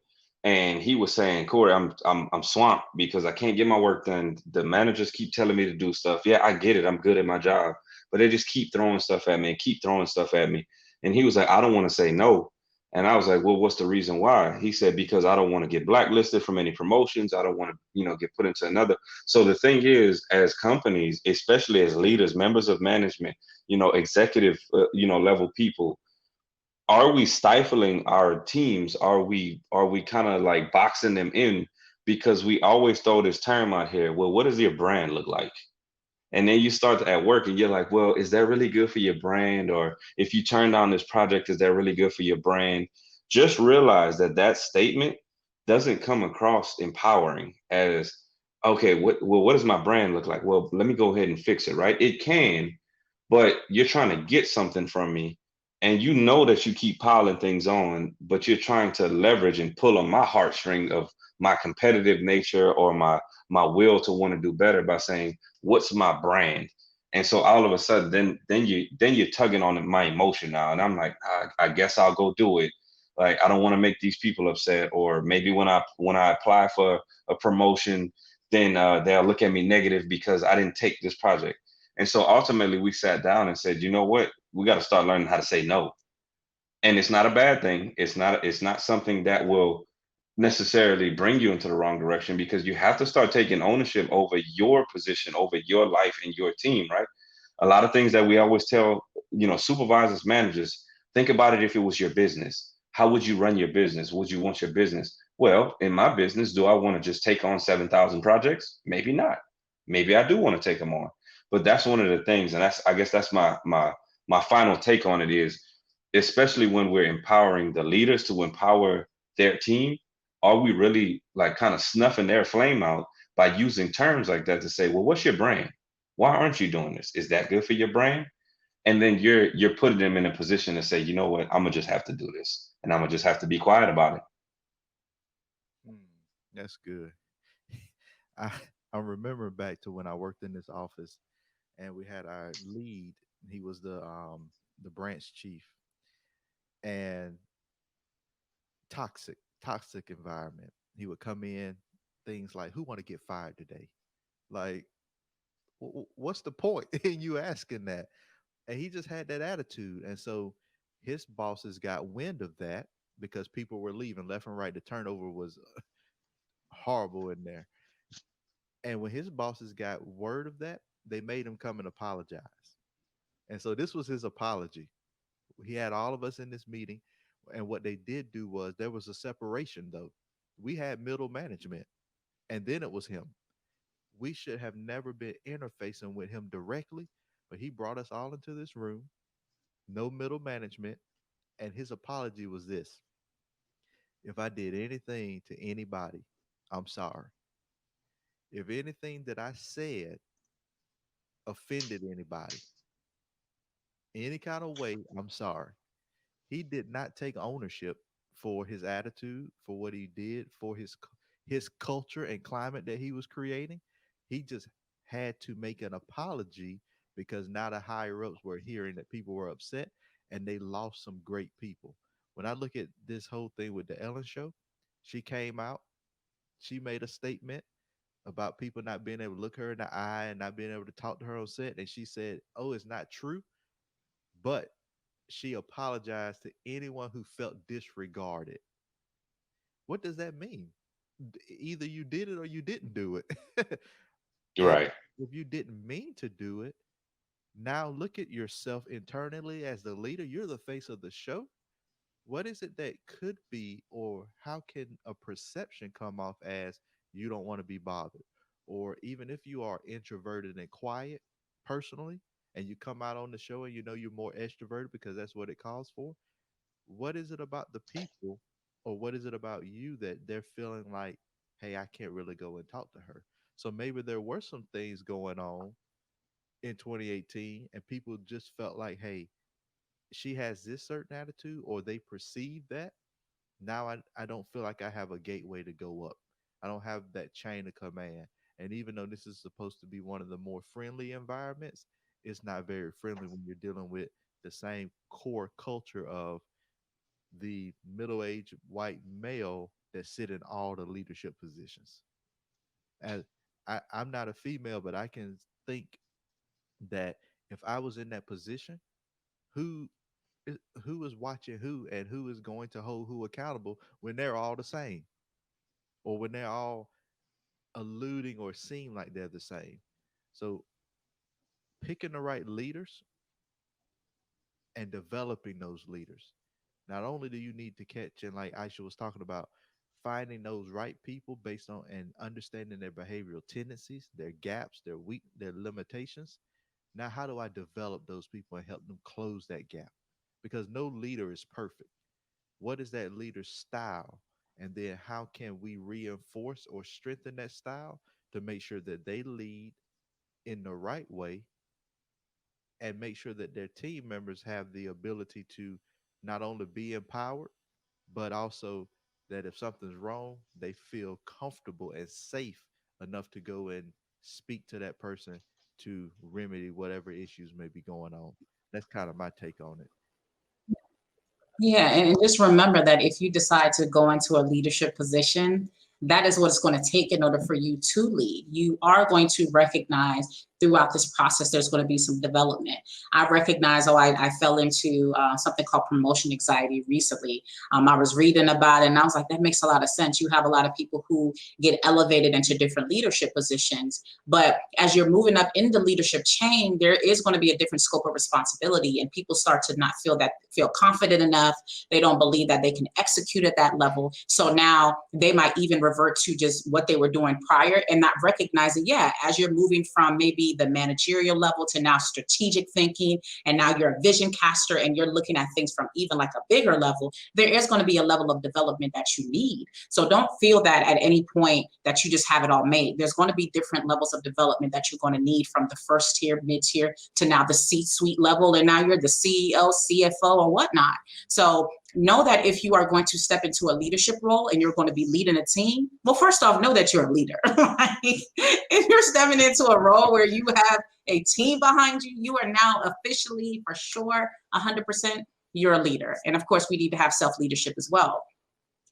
and he was saying, "Corey, I'm swamped because I can't get my work done. The managers keep telling me to do stuff. Yeah, I get it. I'm good at my job, but they just keep throwing stuff at me and keep throwing stuff at me." And he was like, "I don't want to say no." And I was like, "Well, what's the reason why?" He said, "Because I don't want to get blacklisted from any promotions. I don't want to, get put into another." So the thing is, as companies, especially as leaders, members of management, executive, level people, are we stifling our teams? Are we kind of like boxing them in because we always throw this term out here? Well, what does your brand look like? And then you start at work and you're like, well, is that really good for your brand? Or if you turn down this project, is that really good for your brand? Just realize that that statement doesn't come across empowering as, okay, what does my brand look like? Well, let me go ahead and fix it, right? It can, but you're trying to get something from me. And you know that you keep piling things on, but you're trying to leverage and pull on my heartstring of my competitive nature or my will to want to do better by saying, what's my brand? And so all of a sudden, then you're tugging on my emotion now, and I'm like, I guess I'll go do it. Like I don't want to make these people upset, or maybe when I apply for a promotion, then they'll look at me negative because I didn't take this project. And so ultimately, we sat down and said, you know what, we got to start learning how to say no. And it's not a bad thing. It's not something that will necessarily bring you into the wrong direction, because you have to start taking ownership over your position, over your life and your team, right? A lot of things that we always tell, supervisors, managers, think about it. If it was your business, how would you run your business? Would you want your business? Well, in my business, do I want to just take on 7,000 projects? Maybe not. Maybe I do want to take them on. But that's one of the things, and I guess that's my final take on it is, especially when we're empowering the leaders to empower their team, are we really like kind of snuffing their flame out by using terms like that to say, well, what's your brand? Why aren't you doing this? Is that good for your brand? And then you're putting them in a position to say, you know what, I'm gonna just have to do this, and I'm gonna just have to be quiet about it.
Hmm, that's good. I I'm remembering back to when I worked in this office, and we had our lead. He was the branch chief, and toxic environment. He would come in, things like, "Who want to get fired today?" Like, what's the point in you asking that? And he just had that attitude, and so his bosses got wind of that because people were leaving left and right. The turnover was horrible in there. And when his bosses got word of that, they made him come and apologize. And so this was his apology. He had all of us in this meeting. And what they did do was there was a separation, though. We had middle management, and then it was him. We should have never been interfacing with him directly, but he brought us all into this room, no middle management. And his apology was this: if I did anything to anybody, I'm sorry. If anything that I said offended anybody, any kind of way, I'm sorry. He did not take ownership for his attitude, for what he did, for his culture and climate that he was creating. He just had to make an apology because now the higher ups were hearing that people were upset and they lost some great people. When I look at this whole thing with the Ellen show, she came out, she made a statement about people not being able to look her in the eye and not being able to talk to her on set. And she said, "Oh, it's not true." But she apologized to anyone who felt disregarded. What does that mean? Either you did it or you didn't do it. And
Right.
if you didn't mean to do it, now look at yourself internally as the leader. You're the face of the show. What is it that could be, or how can a perception come off as you don't want to be bothered? Or even if you are introverted and quiet personally, and you come out on the show and you know you're more extroverted because that's what it calls for, what is it about the people, or what is it about you that they're feeling like, hey, I can't really go and talk to her? So maybe there were some things going on in 2018, and people just felt like, hey, she has this certain attitude, or they perceive that. Now I don't feel like I have a gateway to go up. I don't have that chain of command. And even though this is supposed to be one of the more friendly environments, it's not very friendly when you're dealing with the same core culture of the middle-aged white male that sit in all the leadership positions. As I'm not a female, but I can think that if I was in that position, who who is watching who, and who is going to hold who accountable when they're all the same, or when they're all alluding or seem like they're the same? So picking the right leaders and developing those leaders. Not only do you need to catch, and like Aisha was talking about, finding those right people based on and understanding their behavioral tendencies, their gaps, their limitations. Now, how do I develop those people and help them close that gap? Because no leader is perfect. What is that leader's style? And then how can we reinforce or strengthen that style to make sure that they lead in the right way and make sure that their team members have the ability to not only be empowered, but also that if something's wrong, they feel comfortable and safe enough to go and speak to that person to remedy whatever issues may be going on. That's kind of my take on it.
Yeah, and just remember that if you decide to go into a leadership position, that is what it's going to take in order for you to lead. You are going to recognize throughout this process there's going to be some development. I recognize, I fell into something called promotion anxiety recently. I was reading about it and I was like, that makes a lot of sense. You have a lot of people who get elevated into different leadership positions, but as you're moving up in the leadership chain, there is going to be a different scope of responsibility, and people start to not feel confident enough. They don't believe that they can execute at that level. So now they might even revert to just what they were doing prior and not recognizing, yeah, as you're moving from maybe the managerial level to now strategic thinking, and now you're a vision caster and you're looking at things from even like a bigger level, there is going to be a level of development that you need. So don't feel that at any point that you just have it all made. There's going to be different levels of development that you're going to need, from the first tier, mid tier, to now the C-suite level, and now you're the CEO, CFO, or whatnot. So know that if you are going to step into a leadership role and you're going to be leading a team, well, first off, know that you're a leader. Like, if you're stepping into a role where you have a team behind you, you are now officially, for sure, 100%, you're a leader. And of course, we need to have self-leadership as well.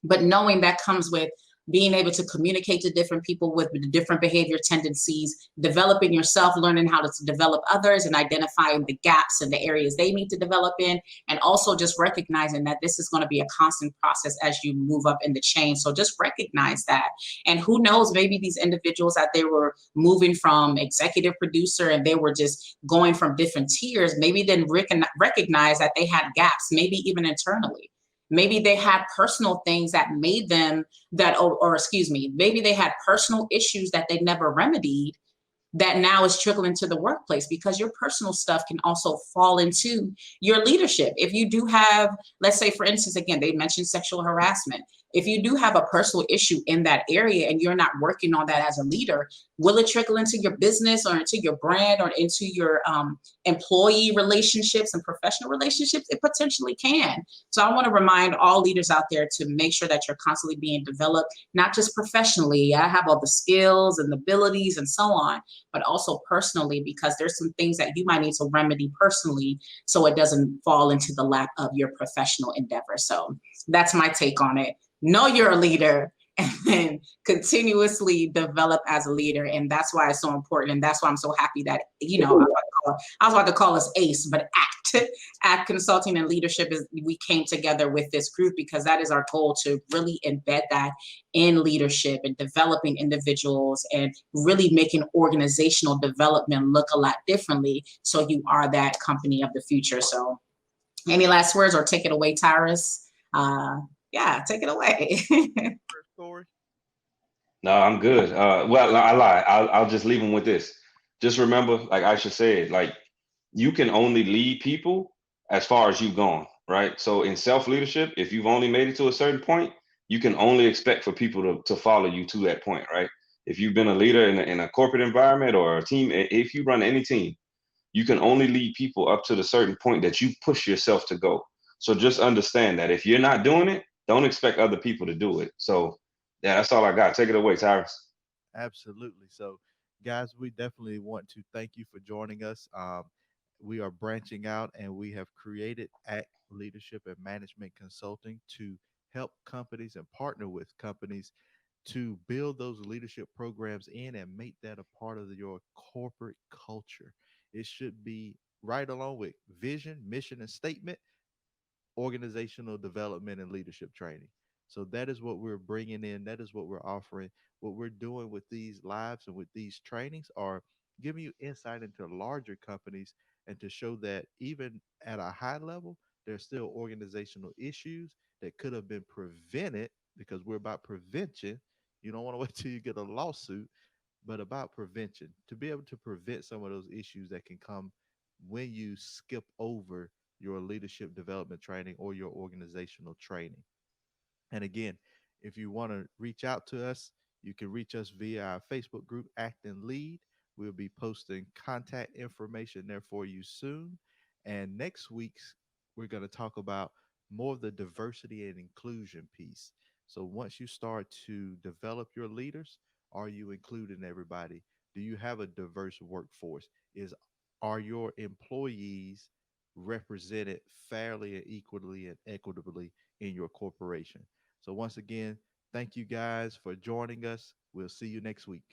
But knowing that comes with being able to communicate to different people with the different behavior tendencies, developing yourself, learning how to develop others, and identifying the gaps and the areas they need to develop in, and also just recognizing that this is going to be a constant process as you move up in the chain. So just recognize that. And who knows, maybe these individuals that they were moving from executive producer and they were just going from different tiers, maybe then recognize that they had gaps, maybe even internally. Maybe they had personal things that made them or excuse me, maybe they had personal issues that they never remedied, that now is trickling to the workplace, because your personal stuff can also fall into your leadership. If you do have, let's say, for instance, again, they mentioned sexual harassment. If you do have a personal issue in that area and you're not working on that as a leader, will it trickle into your business or into your brand or into your employee relationships and professional relationships? It potentially can. So I want to remind all leaders out there to make sure that you're constantly being developed, not just professionally. I have all the skills and abilities and so on, but also personally, because there's some things that you might need to remedy personally so it doesn't fall into the lap of your professional endeavor. So that's my take on it. Know you're a leader and then continuously develop as a leader. And that's why it's so important. And that's why I'm so happy that, I was about to call us ACE, but ACT Consulting and Leadership, is we came together with this group because that is our goal, to really embed that in leadership and developing individuals and really making organizational development look a lot differently, so you are that company of the future. So any last words, or take it away, Tyrus? Yeah, take it away.
First story.
No, I'm good. Well, I lie. I'll just leave them with this. Just remember, like Aisha said, like you can only lead people as far as you've gone, right? So in self leadership, if you've only made it to a certain point, you can only expect for people to follow you to that point, right? If you've been a leader in a corporate environment or a team, if you run any team, you can only lead people up to the certain point that you push yourself to go. So just understand that if you're not doing it, don't expect other people to do it. So yeah, that's all I got. Take it away, Tyrus.
Absolutely. So, guys, we definitely want to thank you for joining us. We are branching out and we have created ACT Leadership and Management Consulting to help companies and partner with companies to build those leadership programs in and make that a part of your corporate culture. It should be right along with vision, mission, and statement, organizational development and leadership training. So that is what we're bringing in. That is what we're offering. What we're doing with these lives and with these trainings are giving you insight into larger companies and to show that even at a high level, there's still organizational issues that could have been prevented because we're about prevention. You don't want to wait till you get a lawsuit, but about prevention to be able to prevent some of those issues that can come when you skip over your leadership development training or your organizational training. And again, if you want to reach out to us, you can reach us via our Facebook group, Act and Lead. We'll be posting contact information there for you soon. And next week's, we're going to talk about more of the diversity and inclusion piece. So once you start to develop your leaders, are you including everybody? Do you have a diverse workforce? Are your employees represented fairly and equally and equitably in your corporation? So once again, thank you guys for joining us. We'll see you next week.